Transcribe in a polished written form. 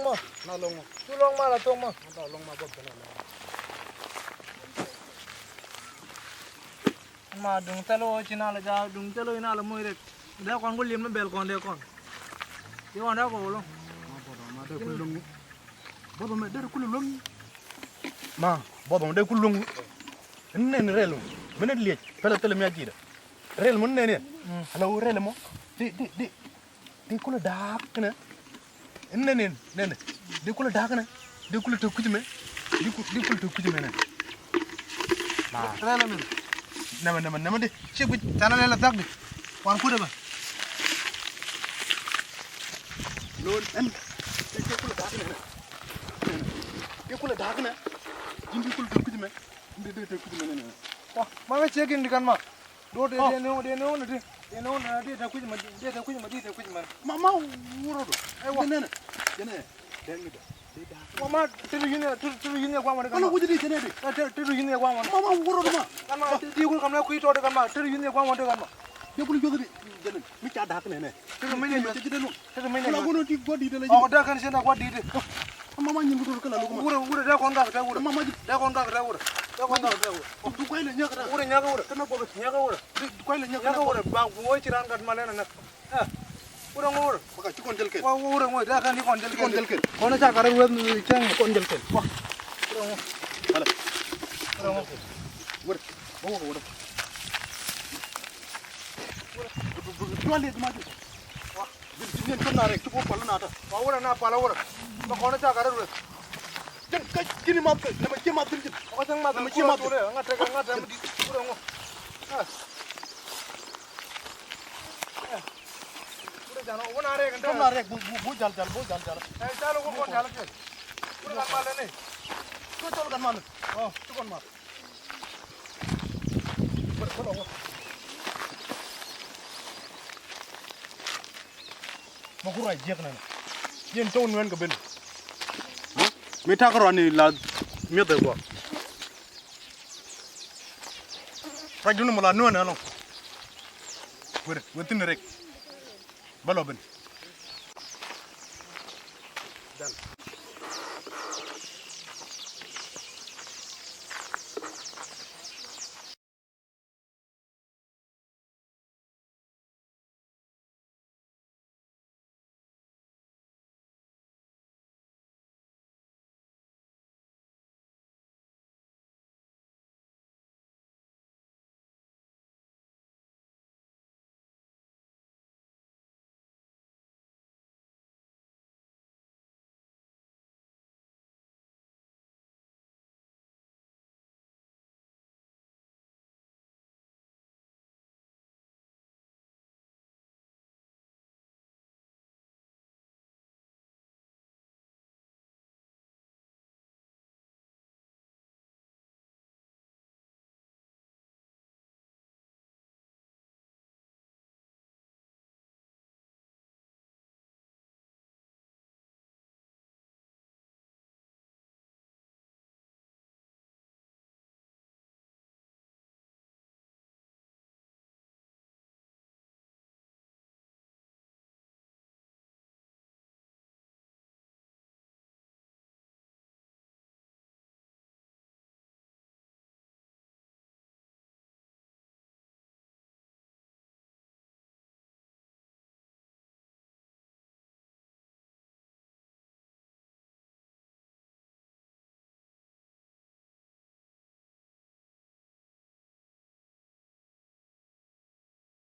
mo. Na long mo. Tulong ma la tong mo. Na long ma bob na. Ma dung telo china la ja dung telo ina la moi rek. Da kon gulim na bel kon de kon. Di kon da ko lo. Ma de kulung. Bob me de kulung. Ma bob me de kulung. Nen relo. Mene liye. Pela tele mi ajira. Rel mun ne ne. Ala rel mo. Di kula dak na. Nen di kula dak na. Di kula to kujme. Di kula to kujme na. Ma rel men. Nama de. Cik channel la dak di. Wan ku de ba. Lon en. Di kula dak na. Di kula dak na. Di kula to kujme. Di to kujme na. Wah, ma check in kan ma. Do de no na de. De no na de ta kujma de ta kujma. Ma wuro do. Ai wa nene. Jene. Dengi do. Mama tiru yine kwa ma de kan. Ana wujudi jene de. Tiru yine kwa ma. Ma wuro do ma. Kan ma di gul kam na ku to de kan ma. Tiru yine kwa ma de kan ma. Dia boleh juga jene. Mi ca dak nene. Tiru mene Ci ci denu. tiru mene. La gono ti godi de la. Oh, da kan senda kwa di de. Mama nyi ngudur kala lu ma. Wure da kon ga ta wure. Mama ji Da kon ga ta wure. Da kon ga ta wure. du koy la ñaka. Wure ñaka wure. Kana bobe Ñaka wure. du koy la ñaka. Ñaka wure ba wo ci ran gat ma lena nak. Wure ngore. Baka ci kon jël ken. Wa wure ngoy da kan ni kon jël Kon jël ken. Kono ca kare wure ni ceng Kon jël ken. Wa. wure ngo. Hala. Wure ngo. Wure. Bo wo wure. Du ale ma ji. Wa. Di ñen kon na rek ci bo pal na ta. Wa wure na pala wure. Ba kono ca kare wure. Jeng kay kini ma ke dama ci ma dir ci. Ko sang ma Dama ci ci ma ma wure nga tega nga tam di wure ngo. Wure jano wona re kan Kon na rek bu jal jal. ay jalo ko kon jalo ke. Wure ka pala ne. Ko tol kan ma. Oh, ci kon ma. Wure ko lo. Ma ko ray jeex na. Yen taw wen ga ben. Mi takaro ni la miete quoi. Rajunu mala no na no. Wure, wetin rek. Balo ben. Dan.